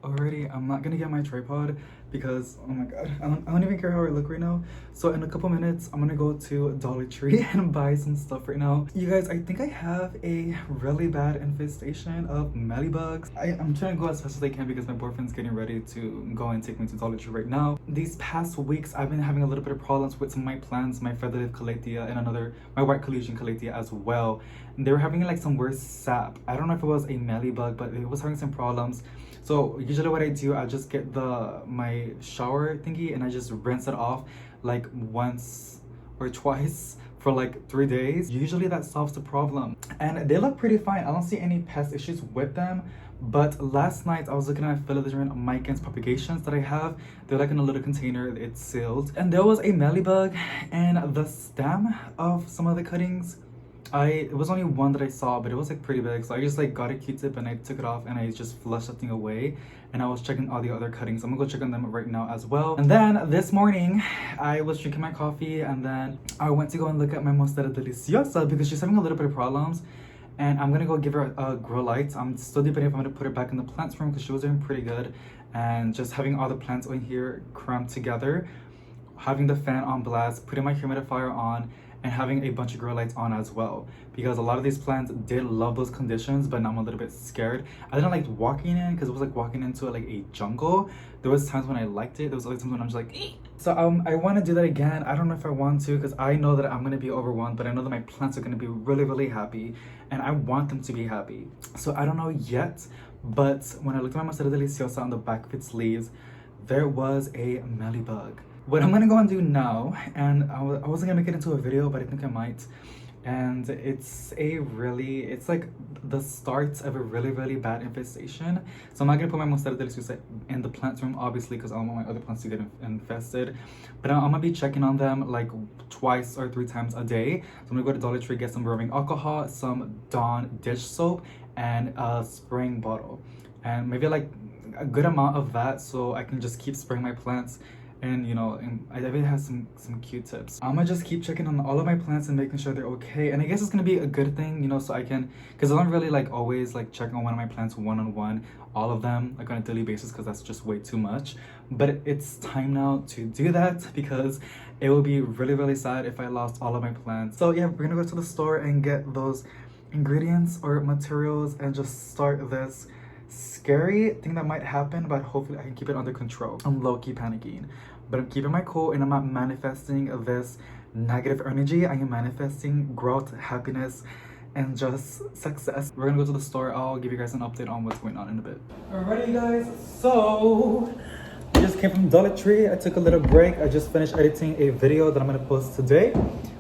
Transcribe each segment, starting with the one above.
already. I'm not gonna get my tripod because, oh my god, I don't even care how I look right now. So in a couple minutes, I'm gonna go to Dollar Tree and buy some stuff right now. You guys, I think I have a really bad infestation of mealybugs. I'm trying to go as fast as I can because my boyfriend's getting ready to go and take me to Dollar Tree right now. These past weeks, I've been having a little bit of problems with some of my plants, my featherleaf calathea and my white Colusian calathea as well. And they were having like some worse sap. I don't know if it was a mealybug, but it was having some problems. So usually what I do, I just get my shower thingy and I just rinse it off like once or twice for like 3 days. Usually that solves the problem. And they look pretty fine. I don't see any pest issues with them. But last night I was looking at philodendron micans propagations that I have. They're like in a little container, it's sealed. And there was a mealybug and the stem of some of the cuttings. It was only one that I saw, but it was like pretty big. So I just like got a Q-tip and I took it off and I just flushed that thing away. And I was checking all the other cuttings. I'm gonna go check on them right now as well. And then this morning, I was drinking my coffee and then I went to go and look at my Monstera Deliciosa because she's having a little bit of problems. And I'm gonna go give her a grow light. I'm still debating if I'm gonna put her back in the plants room because she was doing pretty good. And just having all the plants in here crammed together, having the fan on blast, putting my humidifier on, and having a bunch of grow lights on as well, because a lot of these plants did love those conditions, but now I'm a little bit scared. I didn't like walking in because it was like walking into like a jungle. There was times when I liked it, there was other times when I'm just like eek. So I want to do that again. I don't know if I want to because I know that I'm going to be overwhelmed, but I know that my plants are going to be really happy and I want them to be happy. So I don't know yet, but when I looked at my Monstera Deliciosa on the back of its leaves, there was a mealybug. What I'm gonna go and do now, and I wasn't gonna make it into a video, but I think I might. And it's like the start of a really bad infestation. So I'm not gonna put my Monstera Deliciosa in the plant room, obviously, because I don't want my other plants to get infested. But I'm gonna be checking on them like 2 or 3 times a day. So I'm gonna go to Dollar Tree, get some rubbing alcohol, some Dawn dish soap, and a spraying bottle. And maybe like a good amount of that so I can just keep spraying my plants. And you know, I even have some Q-tips. I'm gonna just keep checking on all of my plants and making sure they're okay. And I guess it's gonna be a good thing, you know, so I can, because I don't really like always like check on one of my plants one-on-one, all of them like on a daily basis, because that's just way too much. But it's time now to do that because it would be really sad if I lost all of my plants. So yeah, we're gonna go to the store and get those ingredients or materials and just start this scary thing that might happen, but hopefully I can keep it under control. I'm low-key panicking, but I'm keeping my cool and I'm not manifesting this negative energy. I am manifesting growth, happiness, and just success. We're gonna go to the store. I'll give you guys an update on what's going on in a bit. Alrighty guys, so I just came from Dollar Tree. I took a little break. I just finished editing a video that I'm gonna post today,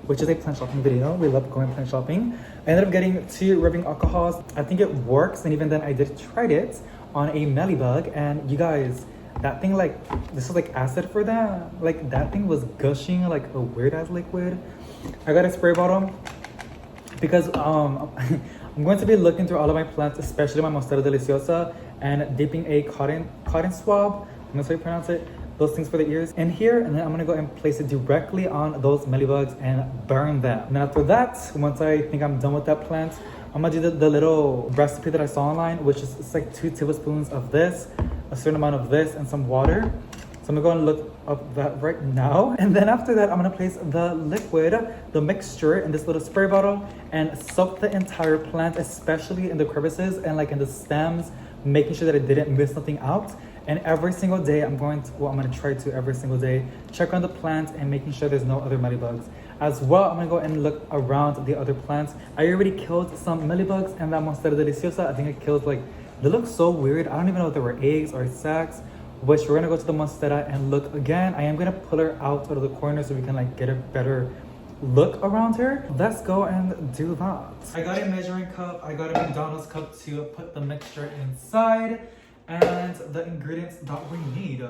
which is a plant shopping video. We love going plant shopping. I ended up getting 2 rubbing alcohols. I think it works, and even then I did try it on a mealybug, and you guys, that thing, like, this is like acid for that. Like, that thing was gushing like a weird ass liquid. I got a spray bottle because I'm going to be looking through all of my plants, especially my Monstera Deliciosa, and dipping a cotton swab, that's how you pronounce it, those things for the ears in here, and then I'm gonna go and place it directly on those mealybugs and burn them. And after that, once I think I'm done with that plant, I'm gonna do the little recipe that I saw online, which is it's like 2 tablespoons of this, a certain amount of this, and some water. So I'm gonna go and look up that right now. And then after that, I'm gonna place the liquid, the mixture, in this little spray bottle and soak the entire plant, especially in the crevices and like in the stems, making sure that it didn't miss nothing out. And every single day, I'm gonna try to every single day check on the plant and making sure there's no other mealybugs. As well, I'm gonna go and look around the other plants. I already killed some mealybugs and that Monstera Deliciosa. I think I killed like, they look so weird. I don't even know if they were eggs or sacs, which we're gonna go to the Monstera and look again. I am gonna pull her out of the corner so we can like get a better look around her. Let's go and do that. I got a measuring cup. I got a McDonald's cup to put the mixture inside and the ingredients that we need.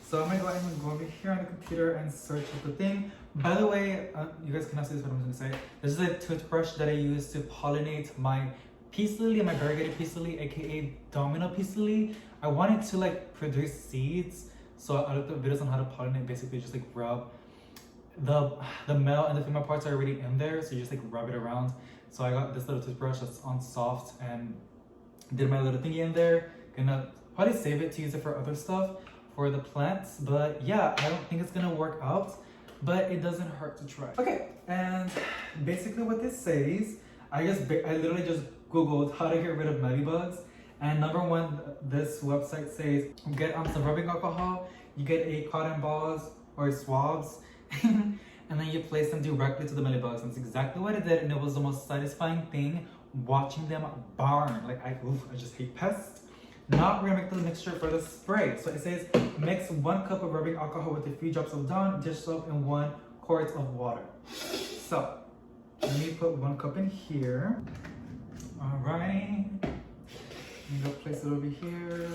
So I'm gonna go ahead and go over here on the computer and search for the thing. By the way, you guys cannot see this, what I'm gonna say. This is a toothbrush that I use to pollinate my peace lily, my variegated peace lily, aka domino peace lily. I wanted to like produce seeds, so I looked up videos on how to pollinate. Basically, just like rub the male and the female parts are already in there, so you just like rub it around. So I got this little toothbrush that's on soft and did my little thingy in there. Gonna probably save it to use it for other stuff, for the plants. But yeah, I don't think it's gonna work out, but it doesn't hurt to try. Okay, and basically what this says, I literally just Googled how to get rid of mealybugs. And number one, this website says, get some rubbing alcohol, you get a cotton balls or swabs, and then you place them directly to the mealybugs. And that's exactly what I did, and it was the most satisfying thing watching them burn. Like, I just hate pests. Now we're gonna make the mixture for the spray. So it says, mix 1 cup of rubbing alcohol with a few drops of Dawn dish soap and 1 quart of water. So, let me put 1 cup in here. Alright. I'm gonna place it over here.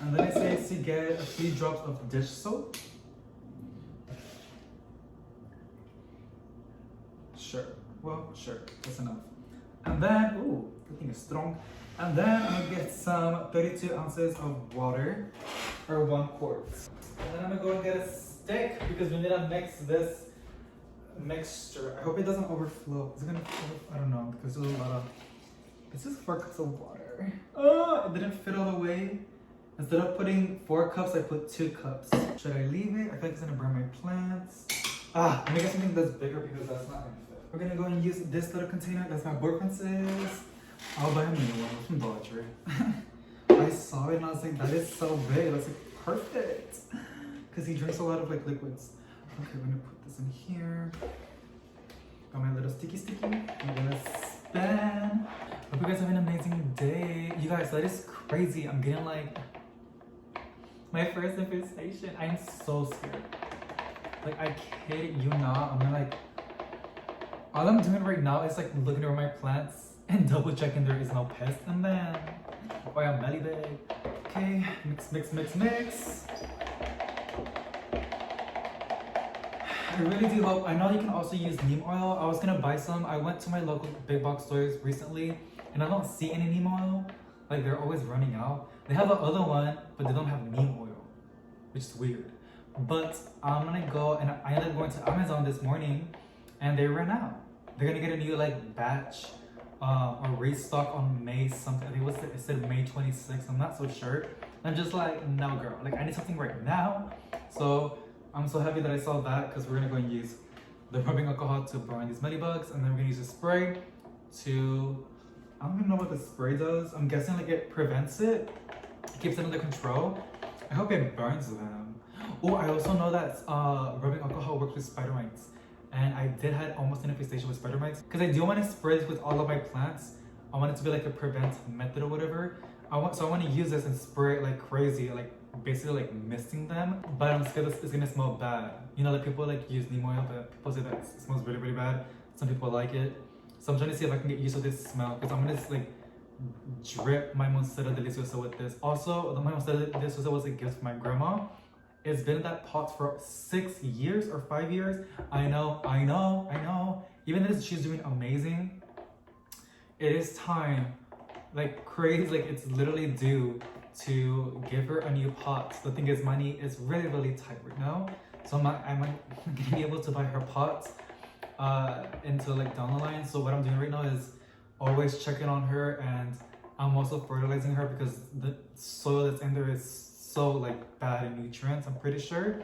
And then it says to get a few drops of dish soap. Sure. Well, sure. That's enough. And then, ooh, the thing is strong. And then I'm gonna get some 32 ounces of water, or 1 quart. And then I'm gonna go and get a stick because we need to mix this mixture. I hope it doesn't overflow. Is it gonna overflow? I don't know because there's a lot of. This is 4 cups of water. Oh, it didn't fit all the way. Instead of putting 4 cups, I put 2 cups. Should I leave it? I feel like it's gonna burn my plants. Let me get something that's bigger because that's not gonna fit. We're gonna go and use this little container. That's my boyfriend's. I'll buy a new one from Dollar Tree. I saw it and I was like, that is so big. That's like perfect. Because he drinks a lot of like liquids. Okay, we're gonna put this in here. Got my little sticky. I'm gonna spin. Hope you guys have an amazing day. You guys, that is crazy. I'm getting like my first infestation. I'm so scared. Like, I kid you not. I'm like, all I'm doing right now is like looking over my plants and double checking there is no pest in them. Or a mealybug. Okay, mix. I really do hope. I know you can also use neem oil. I was gonna buy some. I went to my local big box stores recently and I don't see any neem oil. Like, they're always running out. They have the other one, but they don't have neem oil, which is weird. But I'm gonna go, and I ended up going to Amazon this morning and they ran out. They're gonna get a new like batch or restock on May something. I think it said May 26th. I'm not so sure. I'm just like, no girl, like I need something right now. So I'm so happy that I saw that because we're gonna go and use the rubbing alcohol to burn these mealybugs, and then we're gonna use a spray to, I don't even know what the spray does. I'm guessing like it prevents it, keeps it under control. I hope it burns them. Oh, I also know that rubbing alcohol works with spider mites. And I did have almost an infestation with spider mites. Because I do want to spray this with all of my plants. I want it to be like a prevent method or whatever. I want to use this and spray it like crazy, like basically like misting them. But I'm scared it's gonna smell bad. You know, like people like use neem oil, but people say that it smells really, really bad. Some people like it. So I'm trying to see if I can get used to this smell. Because I'm gonna just like drip my Monstera Deliciosa with this. Also, my Monstera Deliciosa was a gift from my grandma. It's been in that pot for 6 years or 5 years. I know. Even though she's doing amazing, it is time, like crazy, like it's literally due to give her a new pot. The thing is, money is really, really tight right now. So I'm not gonna be able to buy her pots until like down the line. So what I'm doing right now is always checking on her, and I'm also fertilizing her because the soil that's in there is so like bad in nutrients, I'm pretty sure.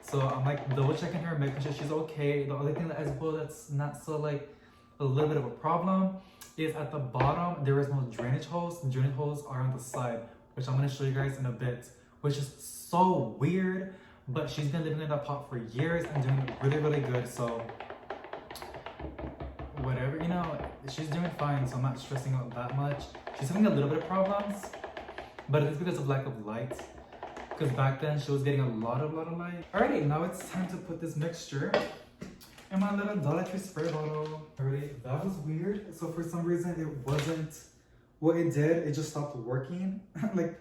So I'm like double checking her, making sure she's okay. The only thing that I suppose that's not so like a little bit of a problem is at the bottom there is no drainage holes. The drainage holes are on the side, which I'm going to show you guys in a bit, which is so weird. But she's been living in that pot for years and doing really, really good. So whatever, you know, she's doing fine, so I'm not stressing out that much. She's having a little bit of problems, but it's because of lack of light. Because back then she was getting a lot of light. Alrighty, now it's time to put this mixture in my little Dollar Tree spray bottle. Alrighty, that was weird. So for some reason it wasn't what it did. It just stopped working. Like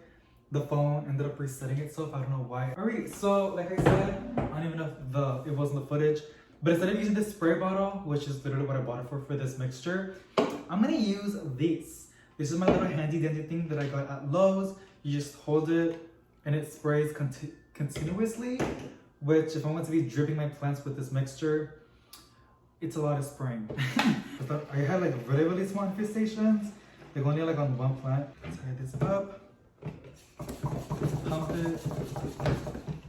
the phone ended up resetting itself. I don't know why. Alright, so like I said, I don't even know if it was in the footage. But instead of using this spray bottle, which is literally what I bought it for this mixture, I'm gonna use this. This is my little handy dandy thing that I got at Lowe's. You just hold it and it sprays continuously, which if I want to be dripping my plants with this mixture, it's a lot of spraying. I had like really, really small infestations, They're only like on one plant. Tie this up. Pump it.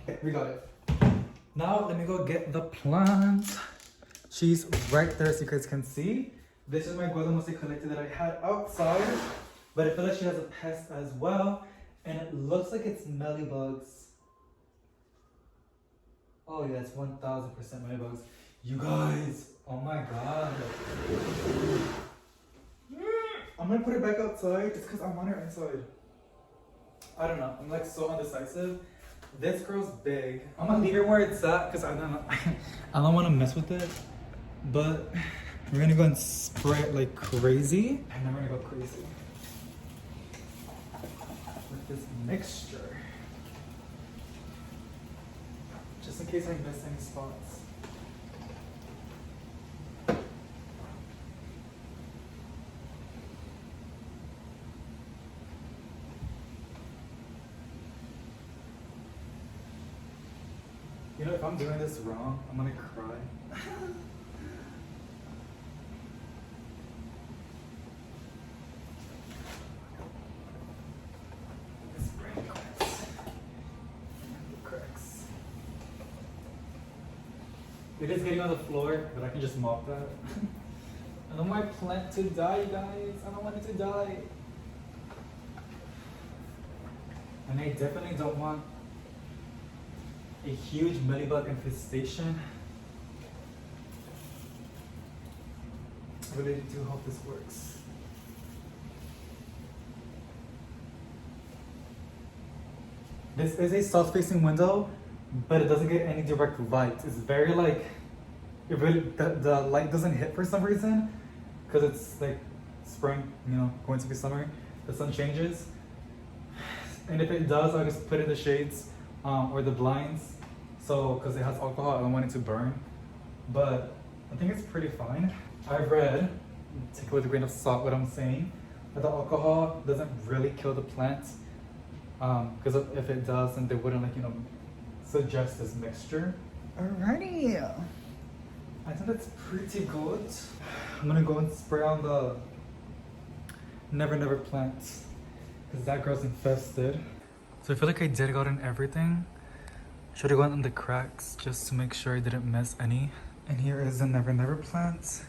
Okay, we got it. Now let me go get the plant. She's right there, so you guys can see. This is my Guadalupe collector that I had outside, but I feel like she has a pest as well, and it looks like it's mealybugs. Oh yeah, it's 1000% mealybugs. You guys, oh my god. I'm gonna put it back outside. It's because I want her inside. I don't know. I'm like so undecisive. This girl's big. I'm gonna leave her where it's at because I don't want to mess with it. But we're gonna go and spray it like crazy. And then we're gonna go crazy with this mixture. Just in case I miss any spots. You know, if I'm doing this wrong, I'm gonna cry. This brain cracks. It is getting on the floor, but I can just mop that. I don't want my plant to die, you guys. I don't want it to die. And I definitely don't want a huge mealybug infestation. I really do hope this works. This is a south-facing window, but it doesn't get any direct light. It's very like, it really, the light doesn't hit for some reason, because it's like spring, you know, going to be summer. The sun changes, and if it does, I'll just put it in the shades or the blinds. So, because it has alcohol, I don't want it to burn. But I think it's pretty fine. I've read, take it with a grain of salt what I'm saying, that the alcohol doesn't really kill the plant. Because if it does, then they wouldn't like, you know, suggest this mixture. Alrighty. I think that's pretty good. I'm gonna go and spray on the Never plants, because that girl's infested. So I feel like I did got in everything. Should have gone in the cracks just to make sure I didn't miss any. And here is the Never plant,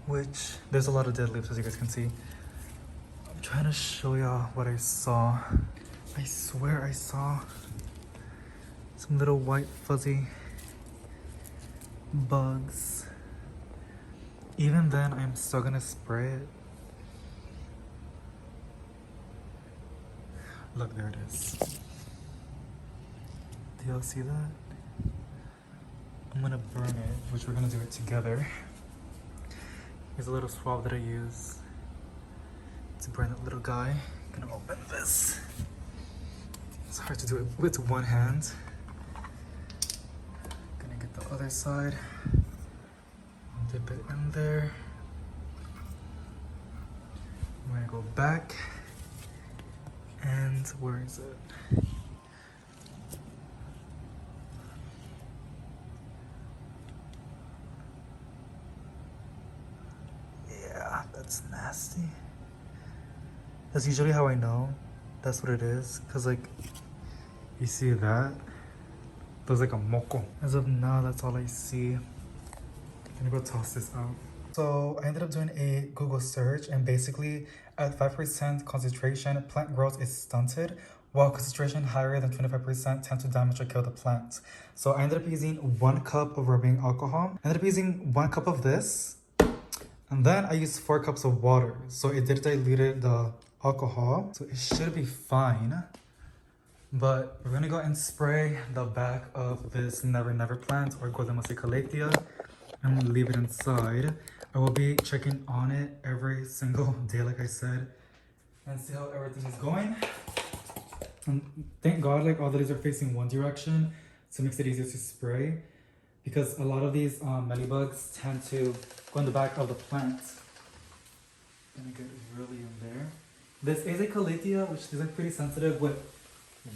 which there's a lot of dead leaves as you guys can see. I'm trying to show y'all what I saw. I swear I saw some little white fuzzy bugs. Even then, I'm still gonna spray it. Look, there it is. Do y'all see that? I'm gonna burn it, which we're gonna do it together. Here's a little swab that I use to burn that little guy. I'm gonna open this. It's hard to do it with one hand. Gonna get the other side. Dip it in there. I'm gonna go back. And where is it? Yeah, that's nasty. That's usually how I know that's what it is. Cause like, you see that? There's like a moco. As of now, that's all I see. I'm gonna go toss this out. So I ended up doing a Google search, and basically at 5% concentration, plant growth is stunted, while concentration higher than 25% tend to damage or kill the plant. So I ended up using 1 cup of rubbing alcohol. I ended up using 1 cup of this, and then I used 4 cups of water. So it did dilute the alcohol, so it should be fine. But we're gonna go and spray the back of this Never plant, or Guadalupe and leave it inside. I will be checking on it every single day, like I said, and see how everything is going. And thank God, like all the leaves are facing one direction, so it makes it easier to spray, because a lot of these mealybugs tend to go in the back of the plant. Gonna get really in there. This is a calathea, which is like pretty sensitive with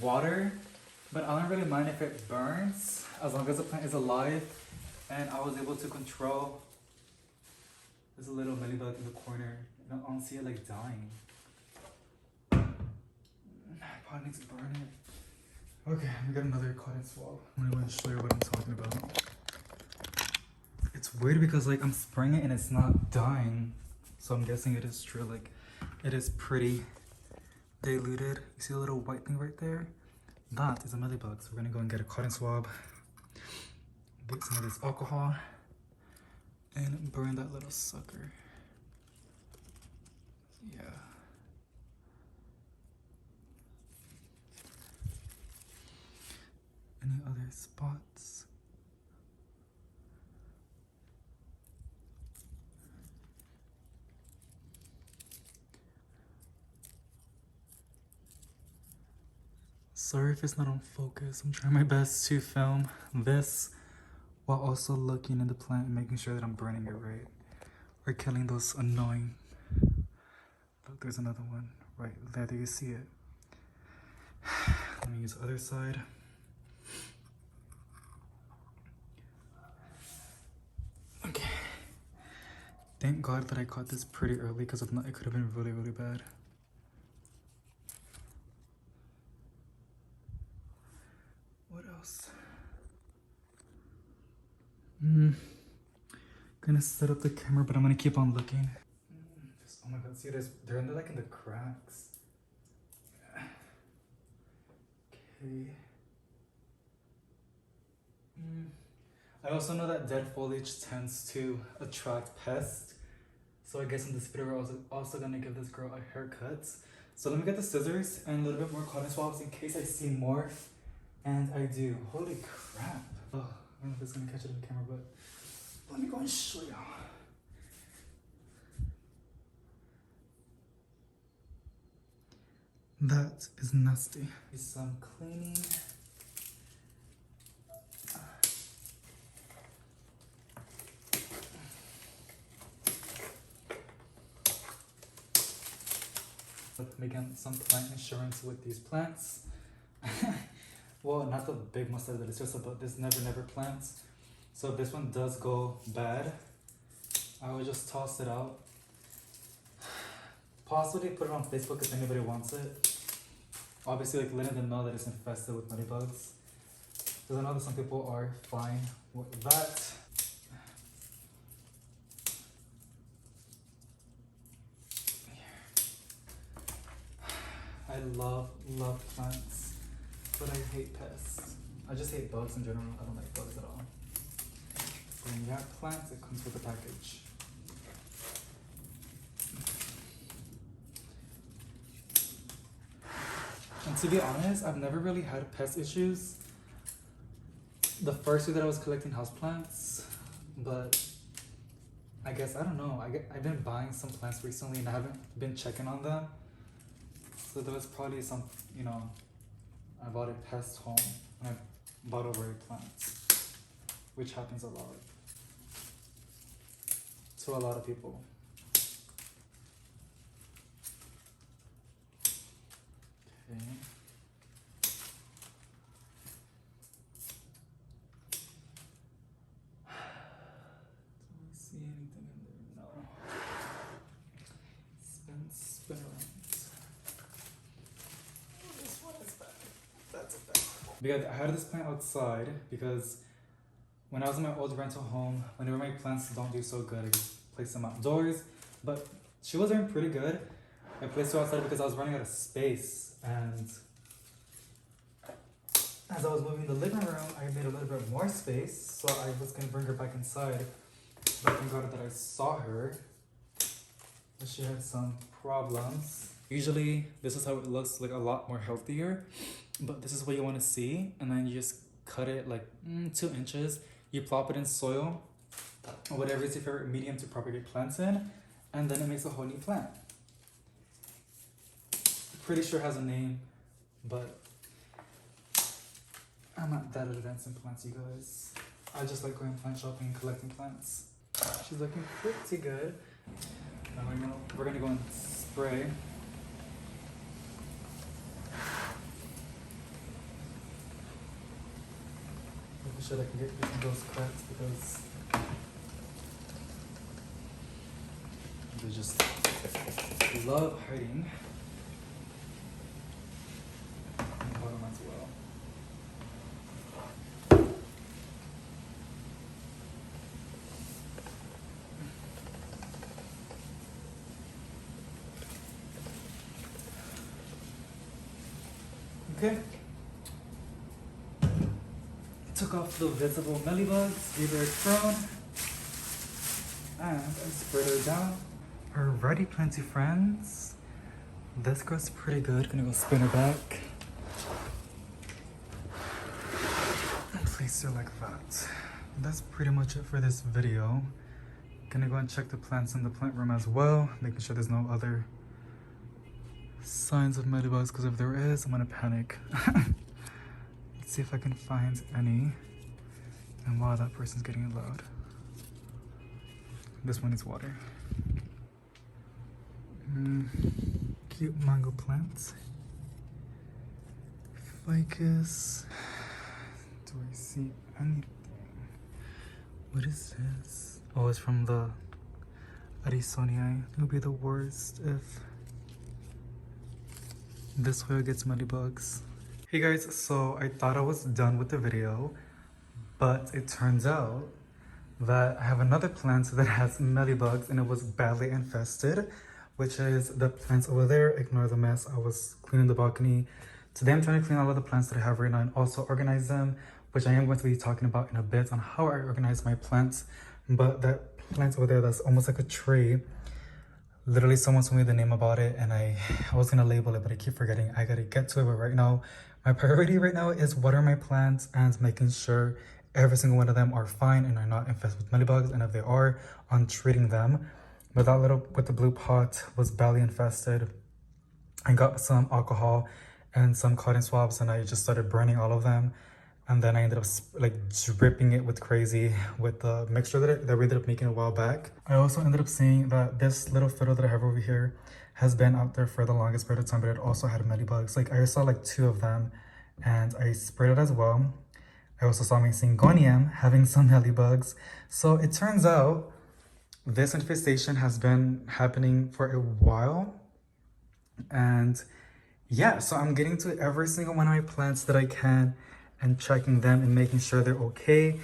water, but I don't really mind if it burns as long as the plant is alive. And I was able to control. There's a little mealybug in the corner I don't see it like dying. Probably need to burn it. Okay, we got another cotton swab. I'm gonna show you what I'm talking about. It's weird because like I'm spraying it and it's not dying. So I'm guessing it is true, like it is pretty diluted. You see a little white thing right there? That is a mealybug. So we're gonna go and get a cotton swab, get some of this alcohol, and burn that little sucker. Yeah. Any other spots? Sorry if it's not on focus. I'm trying my best to film this while also looking in the plant and making sure that I'm burning it right. Or killing those annoying... Look, there's another one right there. Do you see it? Let me use the other side. Okay. Thank God that I caught this pretty early, because if not, it could have been really, really bad. What else? Gonna set up the camera, but I'm gonna keep on looking. Oh my God, see, they're in like in the cracks. Okay. I also know that dead foliage tends to attract pests. So I guess in this video, we're also gonna give this girl a haircut. So let me get the scissors and a little bit more cotton swabs in case I see more. And I do. Holy crap. Oh, I don't know if it's gonna catch it in the camera, but let me go and show y'all. That is nasty. Some cleaning. Making some plant insurance with these plants. Well, not the big mustard that is just about this never plants. So if this one does go bad, I will just toss it out. Possibly put it on Facebook if anybody wants it. Obviously, like letting them know that it's infested with mealybugs. Because I know that some people are fine with that. I love plants, but I hate pests. I just hate bugs in general. I don't like bugs at all. When you have plants, it comes with a package. And to be honest, I've never really had pest issues. The first year that I was collecting houseplants, but I guess, I don't know. I've been buying some plants recently and I haven't been checking on them. So there was probably some, you know, I bought a pest home and I bought over plants, which happens a lot to a lot of people. Okay. Do we see anything in there? No. Spin around. This one is bad. That's a bad one. Because I had this plant outside because when I was in my old rental home, whenever my plants don't do so good, I just place them outdoors. But she was doing pretty good. I placed her outside because I was running out of space, and as I was moving the living room, I made a little bit more space, so I was gonna bring her back inside. But thank God that I saw her, but she had some problems. Usually, this is how it looks, like a lot more healthier, but this is what you want to see, and then you just cut it like 2 inches. You plop it in soil, or whatever is your favorite medium to propagate plants in, and then it makes a whole new plant. Pretty sure it has a name, but I'm not that advanced in plants, you guys. I just like going plant shopping and collecting plants. She's looking pretty good. Now we're gonna go and spray. Making sure I can get rid of those cracks because they're just love hiding in the bottom as well. Okay. Took off the visible mealybugs, gave her a crown, and I sprayed her down. Alrighty, plenty friends. This girl's pretty good. Gonna go spin her back. And place her like that. That's pretty much it for this video. Gonna go and check the plants in the plant room as well, making sure there's no other signs of mealybugs, because if there is, I'm gonna panic. Let's see if I can find any. And wow, that person's getting loud. This one needs water. Cute mango plants. Ficus. Do I see anything? What is this? Oh, it's from the Arisonii. It would be the worst if this whale gets mealybugs. Hey guys, so I thought I was done with the video, but it turns out that I have another plant that has mealybugs and it was badly infested, which is the plants over there. Ignore the mess. I was cleaning the balcony. Today I'm trying to clean all of the plants that I have right now and also organize them, which I am going to be talking about in a bit on how I organize my plants. But that plant over there that's almost like a tree, literally someone told me the name about it and I was gonna label it, but I keep forgetting. I gotta get to it, but right now, my priority right now is watering my plants and making sure every single one of them are fine and are not infested with mealybugs, and if they are, on treating them. But that little with the blue pot was badly infested. I got some alcohol and some cotton swabs and I just started burning all of them. And then I ended up like dripping it with crazy with the mixture that we ended up making a while back. I also ended up seeing that this little fiddle that I have over here has been out there for the longest period of time, but it also had mealybugs. Like I saw like 2 of them and I sprayed it as well. I also saw my syngonium having some mealybugs. So it turns out this infestation has been happening for a while. And yeah, so I'm getting to every single one of my plants that I can and checking them and making sure they're okay.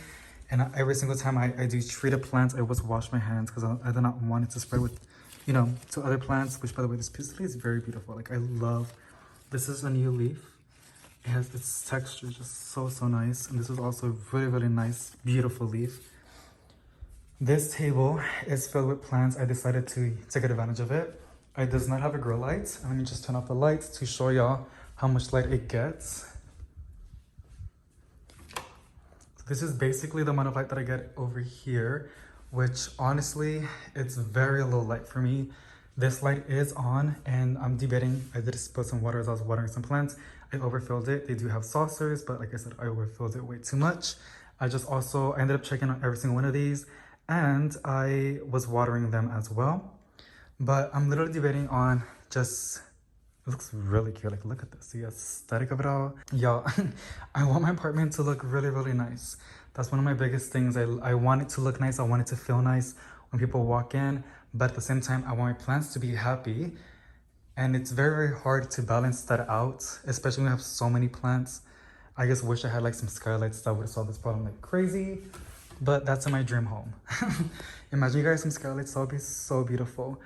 And every single time I do treat a plant, I always wash my hands because I do not want it to spread with, you know, to other plants, which by the way, this piece is very beautiful. Like I love, this is a new leaf. It has its texture just so nice. And this is also a really nice, beautiful leaf. This table is filled with plants. I decided to take advantage of it. It does not have a grow light. And let me just turn off the light to show y'all how much light it gets. This is basically the amount of light that I get over here, which honestly, it's very low light for me. This light is on and I'm debating. I did spill some water as I was watering some plants. I overfilled it. They do have saucers, but like I said, I overfilled it way too much. I ended up checking on every single one of these and I was watering them as well. But I'm literally debating on just, it looks really cute. Like, look at this, the aesthetic of it all. Y'all, I want my apartment to look really nice. That's one of my biggest things. I want it to look nice. I want it to feel nice when people walk in. But at the same time, I want my plants to be happy. And it's very hard to balance that out, especially when I have so many plants. I just wish I had like some skylights that would have solved this problem like crazy. But that's in my dream home. Imagine you guys some skylights, that would be so beautiful.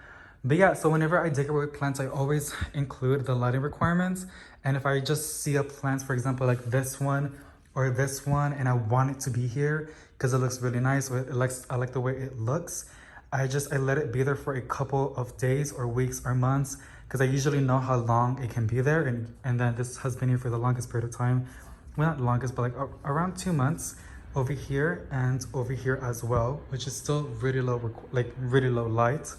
But yeah, so whenever I decorate with plants, I always include the lighting requirements. And if I just see a plant, for example, like this one or this one, and I want it to be here because it looks really nice, or I like the way it looks, I let it be there for a couple of days or weeks or months, because I usually know how long it can be there. And then this has been here for the longest period of time. Well, not longest, but like around 2 months over here and over here as well, which is still really low, like really low light.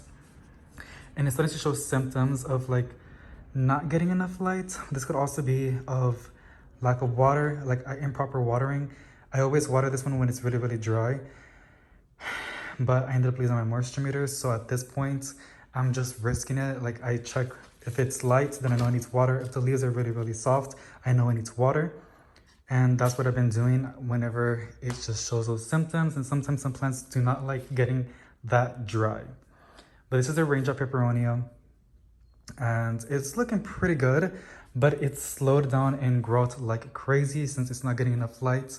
And it's starting to show symptoms of like not getting enough light. This could also be of lack of water, like improper watering. I always water this one when it's really dry, but I ended up losing my moisture meter. So at this point, I'm just risking it. Like I check if it's light, then I know it needs water. If the leaves are really soft, I know it needs water. And that's what I've been doing whenever it just shows those symptoms. And sometimes some plants do not like getting that dry. But this is a range of peperonia. and it's looking pretty good, but it's slowed down in growth like crazy since it's not getting enough light.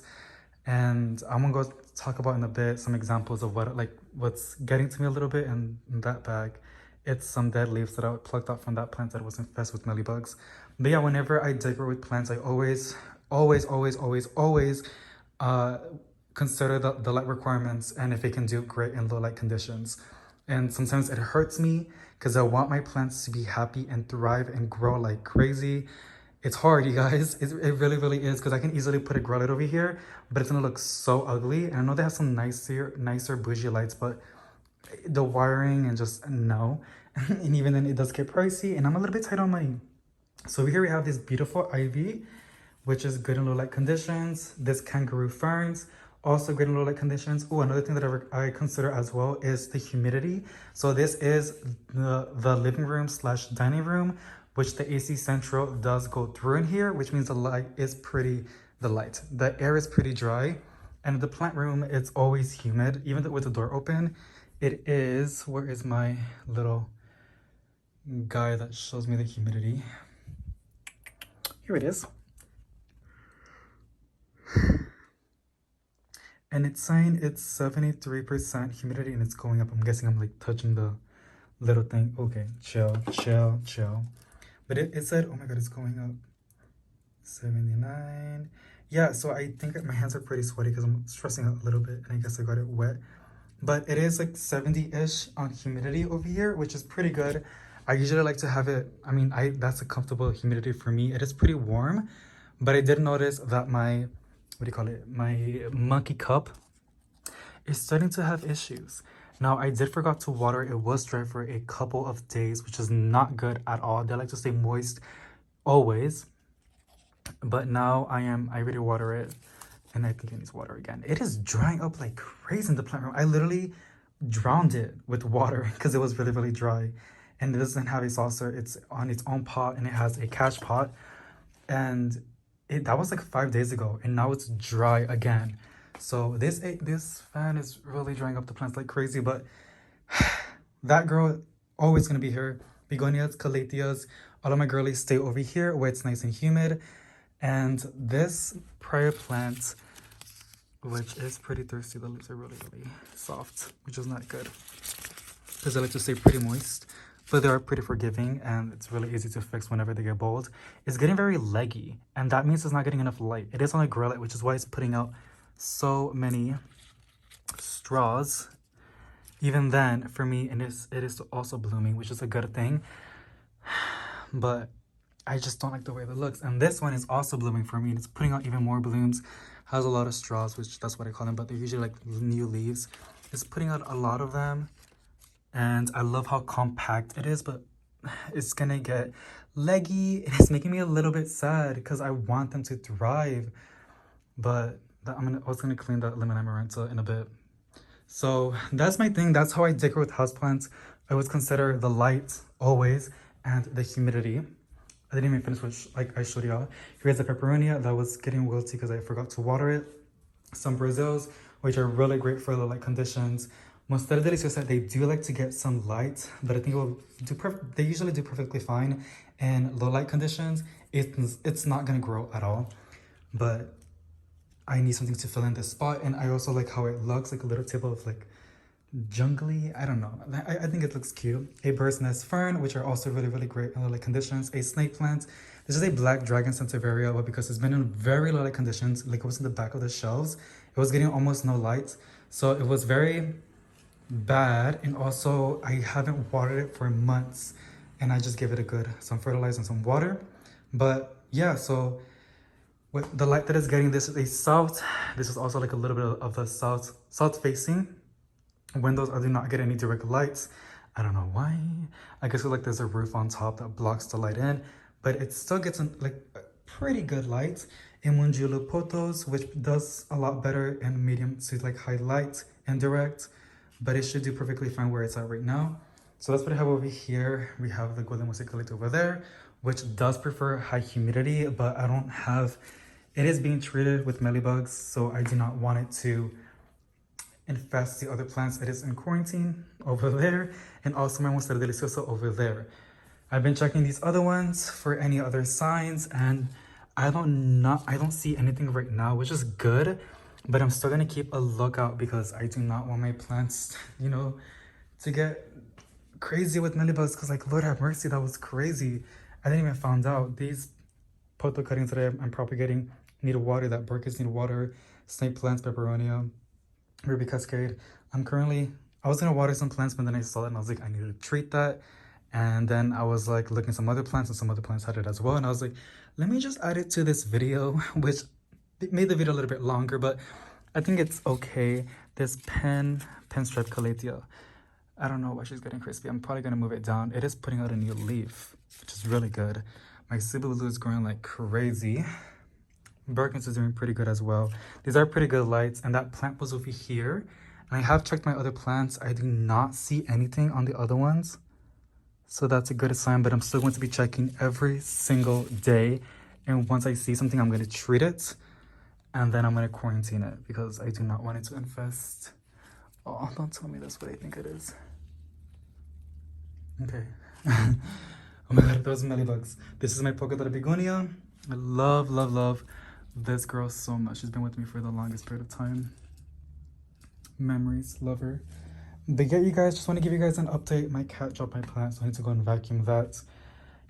And I'm gonna go talk about in a bit some examples of what's getting to me a little bit in that bag. It's some dead leaves that I plucked out from that plant that was infested with mealybugs. But yeah, whenever I decorate with plants, I always uh, consider the light requirements and if it can do great in low light conditions. And sometimes it hurts me because I want my plants to be happy and thrive and grow like crazy. It's hard, you guys. It really is, because I can easily put a grow light over here, but it's gonna look so ugly. And I know they have some nicer bougie lights, but the wiring and just no. And even then, it does get pricey, and I'm a little bit tight on money. So here we have this beautiful ivy, which is good in low light conditions. This kangaroo ferns, also great in low light conditions. Oh, another thing that I consider as well is the humidity. So this is the living room slash dining room, which the AC central does go through in here, which means the air is pretty dry. And the plant room, it's always humid, even with the door open. It is, where is my little guy that shows me the humidity? Here it is. And it's saying it's 73% humidity and it's going up. I'm guessing I'm like touching the little thing. Okay, chill. But it said, oh my God, it's going up. 79. Yeah, so I think my hands are pretty sweaty because I'm stressing out a little bit and I guess I got it wet. But it is like 70-ish on humidity over here, which is pretty good. I usually like to have it, I mean, that's a comfortable humidity for me. It is pretty warm, but I did notice that my, my monkey cup is starting to have issues. Now, I did forgot to water. It was dry for a couple of days, which is not good at all. They like to stay moist always. But now I already water it, and I think it needs water again. It is drying up like crazy in the plant room. I literally drowned it with water because it was really dry. And it doesn't have a saucer. It's on its own pot, and it has a cash pot. And that was like 5 days ago, and now it's dry again. So this fan is really drying up the plants like crazy, but that girl always gonna be here. Begonias, calatheas, all of my girlies stay over here where it's nice and humid. And this prayer plant, which is pretty thirsty, the leaves are really soft, which is not good because I like to stay pretty moist, but they are pretty forgiving and it's really easy to fix whenever they get bold. It's getting very leggy, and that means it's not getting enough light. It is on a grow light, which is why it's putting out so many straws. Even then, for me, it is also blooming, which is a good thing, but I just don't like the way it looks. And this one is also blooming for me, and it's putting out even more blooms. Has a lot of straws, which that's what I call them, but they're usually like new leaves. It's putting out a lot of them, and I love how compact it is, but it's gonna get leggy, and it's making me a little bit sad because I want them to thrive. But I was gonna clean that lemon amaranta in a bit. So that's my thing. That's how I decorate with houseplants. I always consider the light always and the humidity. I didn't even finish what like I showed y'all. Here's the pepperonia that was getting wilty because I forgot to water it. Some Brazils, which are really great for the light conditions. Mostarda deliciosa, they do like to get some light, but I think it will they usually do perfectly fine in low light conditions. It's not gonna grow at all, but I need something to fill in this spot, and I also like how it looks, like a little tip of like jungly. I don't know. I think it looks cute. A bird's nest fern, which are also really great in low light conditions. A snake plant. This is a black dragon sansevieria, but because it's been in very low light conditions, like it was in the back of the shelves, it was getting almost no light, so it was very bad. And also I haven't watered it for months, and I just gave it some fertilizer and some water. But yeah, so with the light that is getting, this is a south. This is also like a little bit of the south facing windows. I do not get any direct lights. I don't know why. I guess like there's a roof on top that blocks the light in, but it still gets like pretty good light. In Munjulu Potos, which does a lot better in medium to like high light and direct, but it should do perfectly fine where it's at right now. So that's what I have over here. We have the golden musicalite over there, which does prefer high humidity, but I don't have, it is being treated with mealybugs, so I do not want it to infest the other plants. It is in quarantine over there, and also my Mostarda deliciosa over there. I've been checking these other ones for any other signs, and I don't see anything right now, which is good, but I'm still gonna keep a lookout because I do not want my plants, you know, to get crazy with mealybugs, because like, Lord have mercy, that was crazy. I didn't even find out these poto cuttings that I'm propagating need water, that orchids need water, snake plants, peperonia, ruby cascade. I was gonna water some plants, but then I saw it and I was like, I need to treat that. And then I was like looking at some other plants, and some other plants had it as well, and I was like, let me just add it to this video, which made the video a little bit longer, but I think it's okay. This pinstripe calathea, I don't know why she's getting crispy. I'm probably gonna move it down. It is putting out a new leaf, which is really good. My Cebu is growing like crazy. Birkins is doing pretty good as well. These are pretty good lights, and that plant was over here. And I have checked my other plants. I do not see anything on the other ones, so that's a good sign, but I'm still going to be checking every single day. And once I see something, I'm going to treat it, and then I'm going to quarantine it because I do not want it to infest. Oh, don't tell me that's what I think it is. Okay. Oh my god, those mealybugs. This is my polka dot begonia. I love, love, love this girl so much. She's been with me for the longest period of time. Memories, love her. But yeah, you guys, just want to give you guys an update. My cat dropped my plant, so I need to go and vacuum that. Just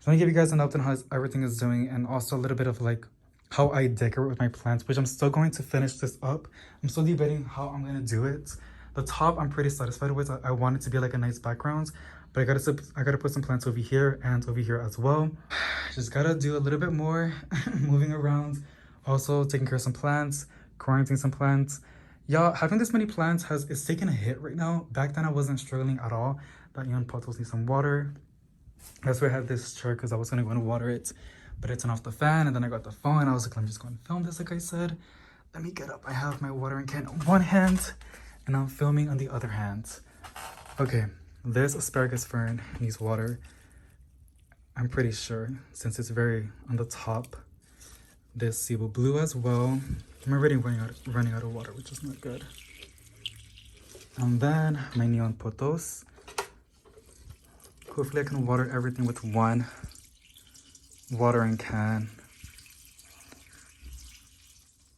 want to give you guys an update on how everything is doing, and also a little bit of like how I decorate with my plants, which I'm still going to finish this up. I'm still debating how I'm going to do it. The top I'm pretty satisfied with. I want it to be like a nice background, but I gotta put some plants over here and over here as well. Just gotta do a little bit more moving around, also taking care of some plants, quarantining some plants. Y'all, having this many plants is taking a hit right now. Back then I wasn't struggling at all. That young potos need some water. That's why I had this chair, because I was gonna go and water it, but I turned off the fan, and then I got the phone, and I was like, let me just go and film this like I said. Let me get up. I have my watering can on one hand, and I'm filming on the other hand. Okay, this asparagus fern needs water. I'm pretty sure, since it's very on the top. This Cebu blue as well. I'm already running out of water, which is not good. And then my neon potos. Hopefully I can water everything with one watering can.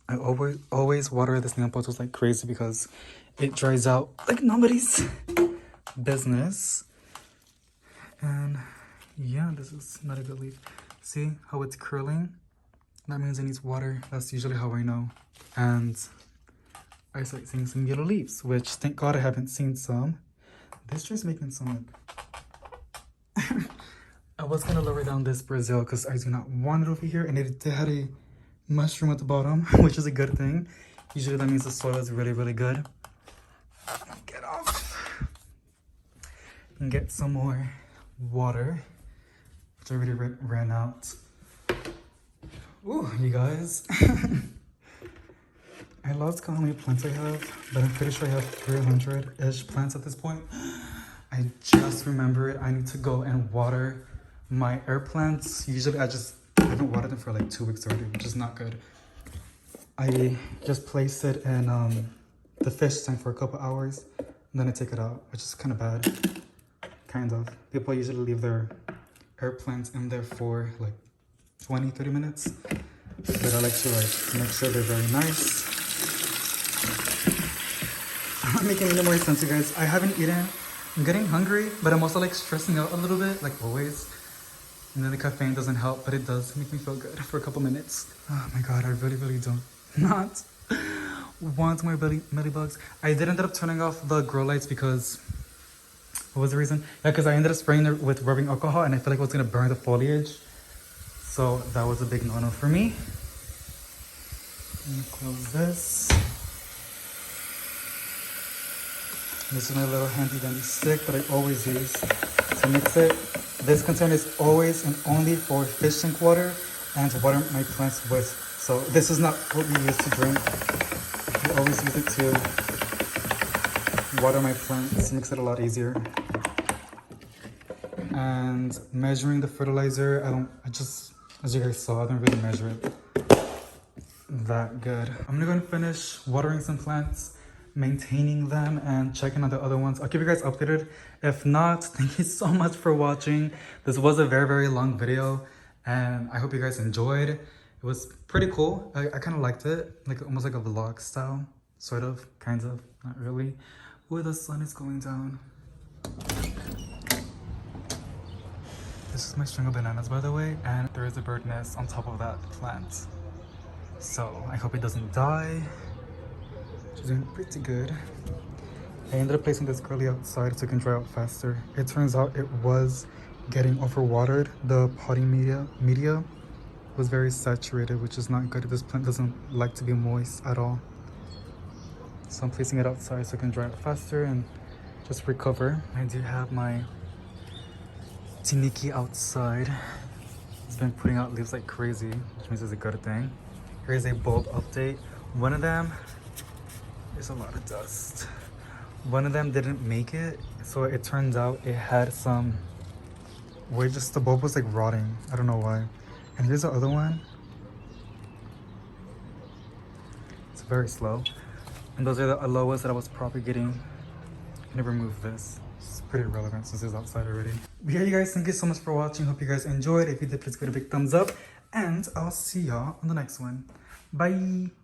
I always water this neon potos like crazy because it dries out like nobody's business. And yeah, this is not a good leaf. See how it's curling? That means it needs water. That's usually how I know. And I start seeing some yellow leaves, which thank God I haven't seen some. This tree's making some like... I was gonna lower down this Brazil because I do not want it over here, and it had a mushroom at the bottom, which is a good thing. Usually that means the soil is really, really good. Get off. And get some more water, which I already ran out. Ooh, you guys. I lost count how many plants I have, but I'm pretty sure I have 300-ish plants at this point. I just remembered I need to go and water my air plants. Usually I haven't watered them for like 2 weeks already, which is not good. I just place it in the fish tank for a couple hours, and then I take it out, which is kind of bad. Kind of. People usually leave their air plants in there for like 20-30 minutes, but I like to like make sure they're very nice. I'm not making any more sense, you guys. I haven't eaten. I'm getting hungry, but I'm also like stressing out a little bit, like always. And then the caffeine doesn't help, but it does make me feel good for a couple minutes. Oh my god, I really don't not want more mealybugs. I did end up turning off the grow lights because what was the reason? Yeah, because I ended up spraying it with rubbing alcohol, and I feel like it was gonna burn the foliage. So that was a big no-no for me. Let me close this. This is my little handy dandy stick that I always use to mix it. This container is always and only for fish tank water and to water my plants with. So this is not what we use to drink. We always use it to water my plants. It makes it a lot easier. And measuring the fertilizer, as you guys saw, I don't really measure it that good. I'm gonna go and finish watering some plants, maintaining them and checking on the other ones. I'll keep you guys updated. If not, thank you so much for watching. This was a very, very long video and I hope you guys enjoyed. It was pretty cool. I kind of liked it, like almost like a vlog style, sort of, kind of, not really. Ooh, the sun is going down. This is my string of bananas, by the way, and there is a bird nest on top of that plant. So I hope it doesn't die. She's doing pretty good. I ended up placing this girly outside so it can dry out faster. It turns out it was getting overwatered. The potting media was very saturated, which is not good. This plant doesn't like to be moist at all. So I'm placing it outside so it can dry out faster and just recover. I do have my Tiniki outside. It's been putting out leaves like crazy, which means it's a good thing. Here's a bulb update. One of them, there's a lot of dust. One of them didn't make it, so it turns out it had some, where just the bulb was like rotting. I don't know why. And here's the other one. It's very slow. And those are the aloes that I was propagating. I'm gonna remove this. It's pretty irrelevant since it's outside already. But yeah, you guys, thank you so much for watching. Hope you guys enjoyed. If you did, please give it a big thumbs up. And I'll see y'all on the next one. Bye!